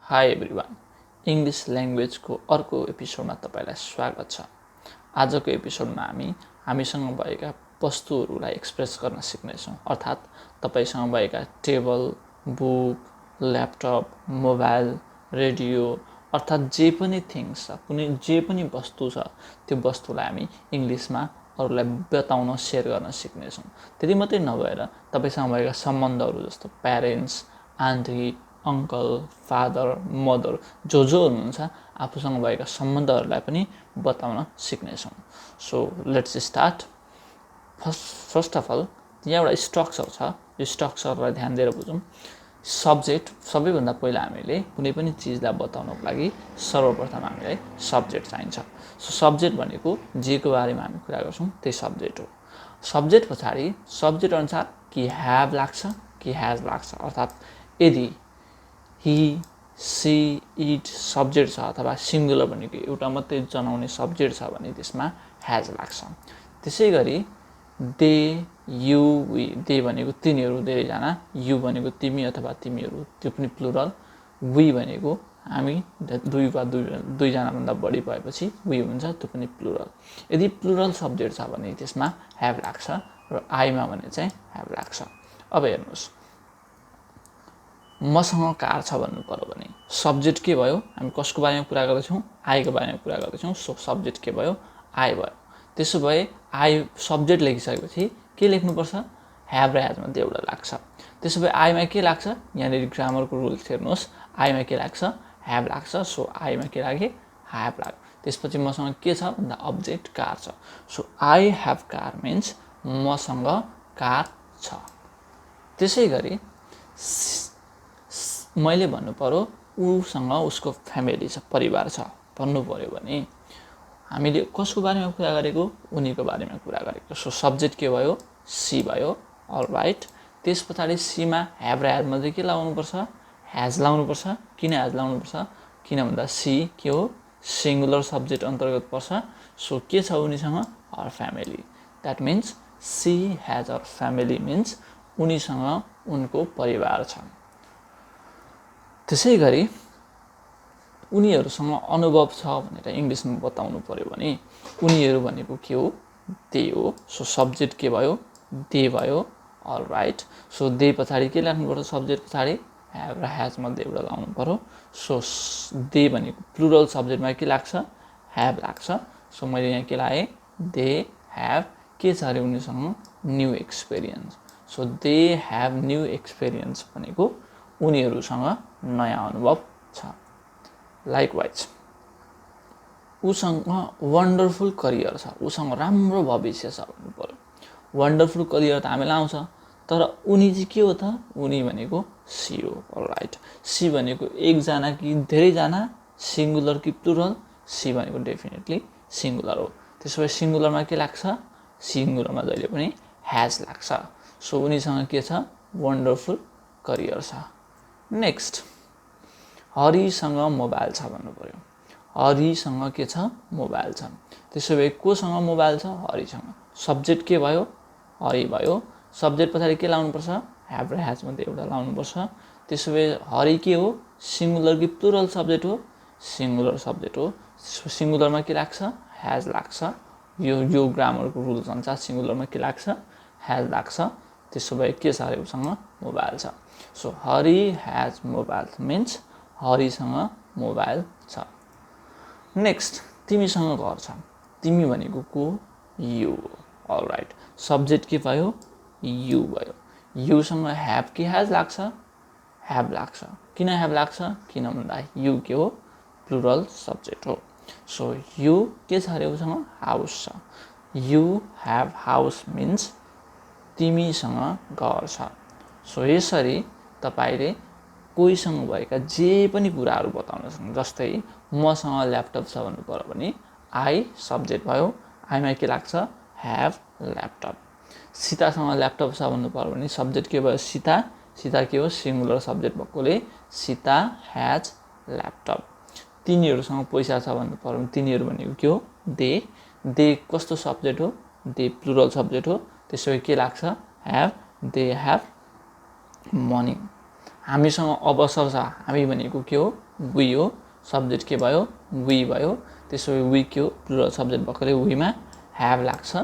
High everyone, English ल्याङ्ग्वेजको अर्को एपिसोडमा तपाईँलाई स्वागत छ। आजको एपिसोडमा हामीसँग भएका वस्तुहरूलाई एक्सप्रेस गर्न सिक्नेछौँ। अर्थात् तपाईँसँग भएका table, book, laptop, mobile, radio अर्थात् जे पनि थिङ्स छ, जे पनि वस्तु छ, त्यो वस्तुलाई हामी इङ्ग्लिसमा अरूलाई बताउन, सेयर गर्न सिक्नेछौँ। त्यति मात्रै नभएर तपाईँसँग भएका सम्बन्धहरू जस्तो parents, aunty, uncle, father, mother जो हुनुहुन्छ आफूसँग भएका सम्बन्धहरूलाई पनि बताउन सिक्नेछौँ। So let's start. First of all यहाँ एउटा स्ट्रक्चर छ। यो स्ट्रक्चरलाई ध्यान दिएर बुझौँ। सब्जेक्ट, सबैभन्दा पहिला हामीले कुनै पनि चिजलाई बताउनको लागि सर्वप्रथम हामीलाई सब्जेक्ट चाहिन्छ। सो सब्जेक्ट भनेको जेको बारेमा हामी कुरा गर्छौँ त्यही सब्जेक्ट हो। सब्जेक्ट पछाडि सब्जेक्ट अनुसार कि ह्याभ लाग्छ कि ह्याज लाग्छ। अर्थात् यदि हि, सी, इट सब्जेक्ट छ अथवा सिङ्गुलर भनेको एउटा मात्रै जनाउने सब्जेक्ट छ भने त्यसमा ह्याज लाग्छ। त्यसै गरी दे, यु, वी, दे भनेको तिनीहरू धेरैजना, यु भनेको तिमी अथवा तिमीहरू त्यो पनि प्लुरल, वी भनेको हामी दुई वा दुईजनाभन्दा बढी भएपछि वी हुन्छ, त्यो पनि प्लुरल। यदि प्लुरल सब्जेक्ट छ भने त्यसमा ह्याभ लाग्छ र आईमा भने चाहिँ ह्याभ लाग्छ। अब हेर्नुहोस्, मसँग कार छ भन्नु पर्यो भने सब्जेक्ट के भयो? हामी कसको बारेमा कुरा गर्दैछौँ? आईको बारेमा कुरा गर्दैछौँ। सो सब्जेक्ट के भयो? आई भयो। त्यसो भए आई सब्जेक्ट लेखिसकेपछि के लेख्नुपर्छ? ह्याभ र ह्याज मध्ये एउटा लाग्छ। त्यसो भए आईमा के लाग्छ? यहाँनिर ग्रामरको रुल्स हेर्नुहोस्। आईमा के लाग्छ? ह्याभ लाग्छ। सो आईमा के लागे? ह्याभ लाग्यो। त्यसपछि मसँग के छ भन्दा अब्जेक्ट कार छ। So I have car means मसँग कार छ। त्यसै गरी मैले भन्नु पर्यो उसँग उसको फ्यामिली छ, परिवार छ भन्नु पर्यो भने हामीले कसको बारेमा कुरा गरेको? उनीको बारेमा कुरा गरेको। सो सब्जेक्ट के भयो? सी भयो। All right. त्यस पछाडि सीमा ह्याभ र ह्याज मध्ये के लाउनुपर्छ? ह्याज लाउनुपर्छ। किन ह्याज लाउनुपर्छ? किन भन्दा सी के हो? सिङ्गुलर सब्जेक्ट अन्तर्गत पर्छ। सो के छ उनीसँग? Her family. That means she has her family means उनीसँग उनको परिवार छ। त्यसै गरी उनीहरूसँग अनुभव छ भनेर इङ्ग्लिसमा बताउनु पर्यो भने उनीहरू भनेको के हो? दे हो। सो सब्जेक्ट के भयो? दे भयो। All right. सो दे पछाडि के लाग्नु पर्छ? सब्जेक्ट पछाडि ह्याभ र ह्याज मध्ये एउटा लाउनु पर्यो। सो दे भनेको प्लुरल सब्जेक्टमा के लाग्छ? ह्याभ लाग्छ। सो मैले यहाँ के लाएँ? दे ह्याभ के छ अरे उनीसँग? New experience. So they have new experience भनेको उनीहरूसँग नयाँ अनुभव छ। लाइकवाइज उसँग वन्डरफुल करियर छ, उसँग राम्रो भविष्य छ भन्नु पर्यो। वन्डरफुल करियर त हामीलाई आउँछ, तर उनी चाहिँ के हो त? उनी भनेको सी हो। राइट। सी भनेको एकजना कि धेरैजना, सिङ्गुलर कि प्लुरल? सी भनेको डेफिनेटली सिङ्गुलर हो। त्यसो भए सिङ्गुलरमा के लाग्छ? सिङ्गुलरमा जहिले पनि ह्याज लाग्छ। सो उनीसँग के छ? वन्डरफुल करियर छ। नेक्स्ट, हरिसँग मोबाइल छ भन्नु पर्यो। हरिसँग के छ? मोबाइल छ। त्यसो भए कोसँग मोबाइल छ? हरिसँग। सब्जेक्ट के भयो? हरि भयो। सब्जेक्ट पछाडि के लाउनुपर्छ? ह्याभ र ह्याज मध्ये एउटा लाउनुपर्छ। त्यसो भए हरि के हो? सिङ्गुलर कि प्लुरल सब्जेक्ट हो? सिङ्गुलर सब्जेक्ट हो। सिङ्गुलरमा के लाग्छ? ह्याज लाग्छ। यो ग्रामरको रुल्स अनुसार सिङ्गुलरमा के लाग्छ? ह्याज लाग्छ। त्यसो भए के छ अरे उसँग? मोबाइल छ। So Hari has mobile means हरिसँग मोबाइल छ। नेक्स्ट, तिमीसँग घर छ। तिमी भनेको को? यु हो। All right. सब्जेक्ट के भयो? यु भयो। युसँग ह्याभ कि ह्याज लाग्छ? ह्याभ लाग्छ। किन ह्याभ लाग्छ? किन भन्दा यु के हो? प्लुरल सब्जेक्ट हो। सो यु के छ अरे उसँग? हाउस छ। यु ह्याभ हाउस मिन्स तिमीसँग घर छ। सो यसरी तपाईँले कोहीसँग भएका जे पनि कुराहरू बताउन सक्नु। जस्तै मसँग ल्यापटप छ भन्नु पर्यो भने आई सब्जेक्ट भयो। आईमा के लाग्छ? Have laptop. सीतासँग ल्यापटप छ भन्नु पर्यो भने सब्जेक्ट के भयो? सीता। सीता के हो? सिङ्गुलर सब्जेक्ट भएकोले सीता ह्याज ल्यापटप। तिनीहरूसँग पैसा छ भन्नु पर्यो भने तिनीहरू भनेको के हो? दे। दे कस्तो सब्जेक्ट हो? दे प्लुरल सब्जेक्ट हो। त्यसो भए के लाग्छ? ह्याभ। They have money. हामीसँग अवसर छ, हामी भनेको के हो, वी हो, सब्जेक्ट के भयो, वी भयो, त्यसो वी के हो, प्लुरल सब्जेक्ट भएकोले वीमा ह्याभ लाग्छ,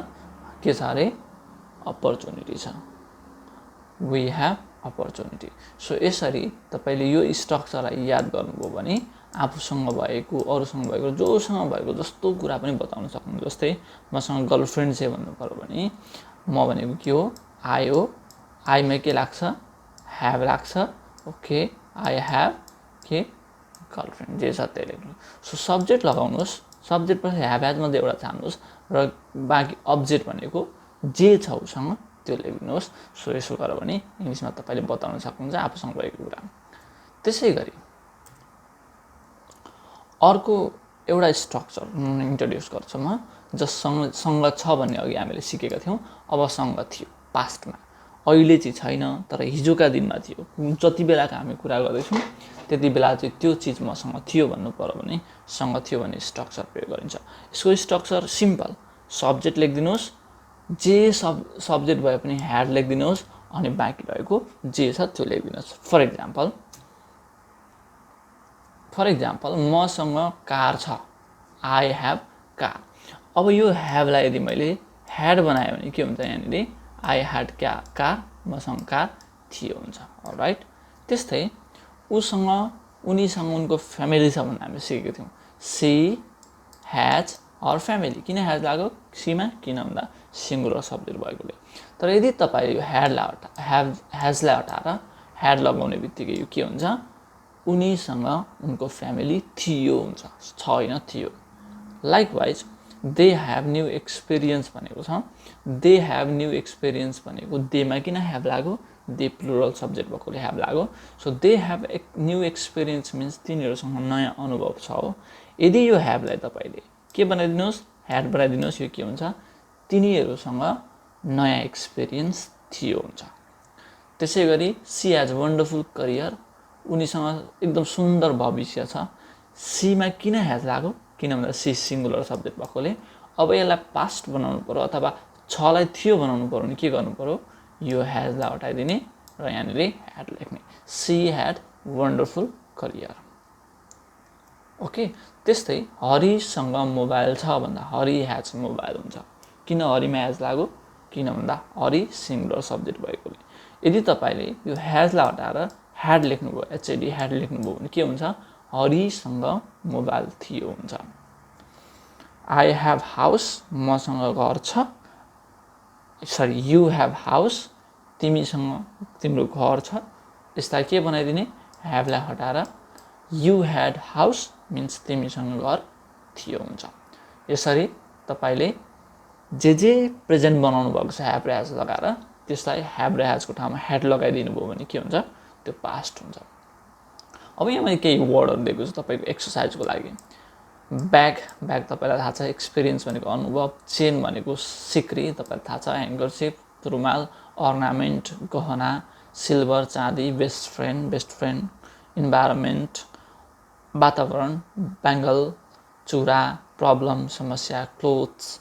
के छ अरे अपर्च्युनिटी छ, वी ह्याभ अपर्च्युनिटी। सो यसरी तपाईँले यो स्ट्रक्चरलाई याद गर्नुभयो भने आफूसँग भएको, अरूसँग भएको, जोसँग भएको जस्तो कुरा पनि बताउन सक्नुहुन्छ। जस्तै मसँग गर्लफ्रेन्ड छ भन्नु पर्यो भने म भनेको के हो, आई हो, आईमा के लाग्छ, ह्याभ लाग्छ, ओके, आई ह्याभ के गर्लफ्रेन्ड, जे छ त्यही लेख्नु। सो सब्जेक्ट लगाउनुहोस्, सब्जेक्ट पछि ह्याभ ह्याज मध्ये एउटा छान्नुहोस् र बाँकी अब्जेक्ट भनेको जे छ उसँग त्यो लेखिदिनुहोस्। सो यसो गर्यो भने इङ्ग्लिसमा तपाईँले बताउन सक्नुहुन्छ आफूसँग भएको कुरा। त्यसै गरी अर्को एउटा स्ट्रक्चर इन्ट्रोड्युस गर्छु म, जससँग छ भन्ने अघि हामीले सिकेका थियौँ। अब सँग थियो पास्टमा, अहिले चाहिँ छैन तर हिजोका दिनमा थियो। जति बेलाको हामी कुरा गर्दैछौँ त्यति बेला चाहिँ त्यो चिज मसँग थियो भन्नु पर्यो भने सँग थियो भन्ने स्ट्रक्चर प्रयोग गरिन्छ। यसको स्ट्रक्चर सिम्पल, सब्जेक्ट लेखिदिनुहोस्, जे सब्जेक्ट भए पनि ह्याड लेखिदिनुहोस्, अनि बाँकी रहेको जे छ त्यो लेखिदिनुहोस्। फर इक्जाम्पल मसँग कार छ, आई ह्याभ कार। अब यो ह्याभलाई यदि मैले ह्याड बनाएँ भने के हुन्छ, यहाँनिर आई ह्याड कार, मसँग कार थियो हुन्छ। अलराइट, त्यस्तै उनीसँग उनको फ्यामिली छ भन्ने हामीले सिकेको थियौँ। सी ह्याज अर फ्यामिली, किन ह्याज लाग्यो सीमा, किन भन्दा सिङ्गुलर सब्जेक्ट भएकोले। तर यदि तपाईँ यो ह्याजलाई हटाएर ह्याड लगाउने बित्तिकै यो के हुन्छ, उनीसँग उनको फ्यामिली थियो हुन्छ, छैन थियो। Likewise they have new experience भनेको छ, दे ह्याभ न्यू एक्सपिरियन्स भनेको देमा किन ह्याभ लाग्यो, दे प्लुरल सब्जेक्ट भएकोले ह्याभ लाग्यो। So they have new experience means तिनीहरूसँग नयाँ अनुभव छ हो। यदि यो ह्याभलाई तपाईँले के बनाइदिनुहोस्, ह्याड बनाइदिनुहोस्, यो के हुन्छ, तिनीहरूसँग नयाँ एक्सपिरियन्स थियो हुन्छ। त्यसै गरी सी हेज वन्डरफुल करियर, उनीसँग एकदम सुन्दर भविष्य छ। सीमा किन ह्याज लाग्यो, किन भन्दा सी सिङ्गुलर सब्जेक्ट भएकोले। अब यसलाई पास्ट बनाउनु पर्यो अथवा छलाई थियो बनाउनु पर्यो भने के गर्नु पर्यो, यो ह्याजलाई हटाइदिने र यहाँनिर ह्याड लेख्ने, C had wonderful career. Okay, त्यस्तै हरिसँग मोबाइल छ भन्दा हरि ह्याज मोबाइल हुन्छ। किन हरिमा ह्याज लाग्यो, किन भन्दा हरि सिङ्गुलर सब्जेक्ट भएकोले। यदि तपाईँले यो ह्याजलाई हटाएर ह्याड लेख्नुभयो, एचएडी ह्याड लेख्नुभयो भने के हुन्छ, हरिसँग मोबाइल थियो हुन्छ। आई ह्याभ हाउस, मसँग घर छ, सरी यु ह्याभ हाउस, तिम्रो घर छ। यसलाई के बनाइदिने, ह्याभलाई हटाएर यु ह्याड हाउस मिन्स तिमीसँग घर थियो हुन्छ। यसरी तपाईँले जे प्रेजेन्ट बनाउनु भएको छ ह्याभ र ह्याज लगाएर, त्यसलाई ह्याभ र ह्याजको ठाउँमा ह्याड लगाइदिनु भयो भने के हुन्छ, त्यो पास्ट हुन्छ। अब यहाँ मैले केही वर्डहरू दिएको छु तपाईँको एक्सर्साइजको लागि। ब्याग तपाईँलाई थाहा छ, एक्सपिरियन्स भनेको अनुभव, चेन भनेको सिक्री तपाईँलाई थाहा छ, ह्याङ्करसिप, रुमाल, अर्नामेन्ट गहना, सिल्भर चाँदी, बेस्ट फ्रेन्ड, इन्भाइरोमेन्ट वातावरण, बेङ्गल चुरा, प्रब्लम समस्या, क्लोथ्स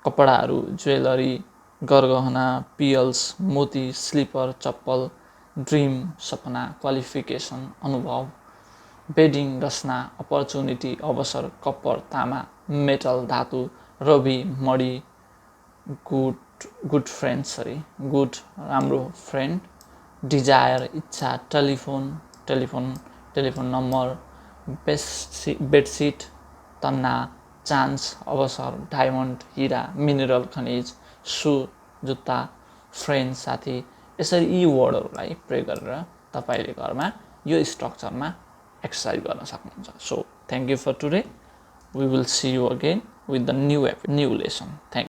कपडाहरू, ज्वेलरी गरगहना, पियल्स मोती, स्लिपर चप्पल, ड्रिम सपना, क्वालिफिकेसन अनुभव, बेडिङ रचना, अपर्च्युनिटी अवसर, कप्पर तामा, मेटल धातु, रवि मडी, गुड राम्रो फ्रेन्ड, डिजायर इच्छा, टेलिफोन नम्बर, बेडसिट तन्ना, चान्स अवसर, डायमन्ड हिरा, मिनरल खनिज, सु जुत्ता, फ्रेन्ड साथी। यसरी यी वर्डहरूलाई प्रयोग गरेर तपाईँले घरमा यो स्ट्रक्चरमा एक्सर्साइज गर्न सक्नुहुन्छ। So thank you for today, we will see you again with the new lesson. Thank you.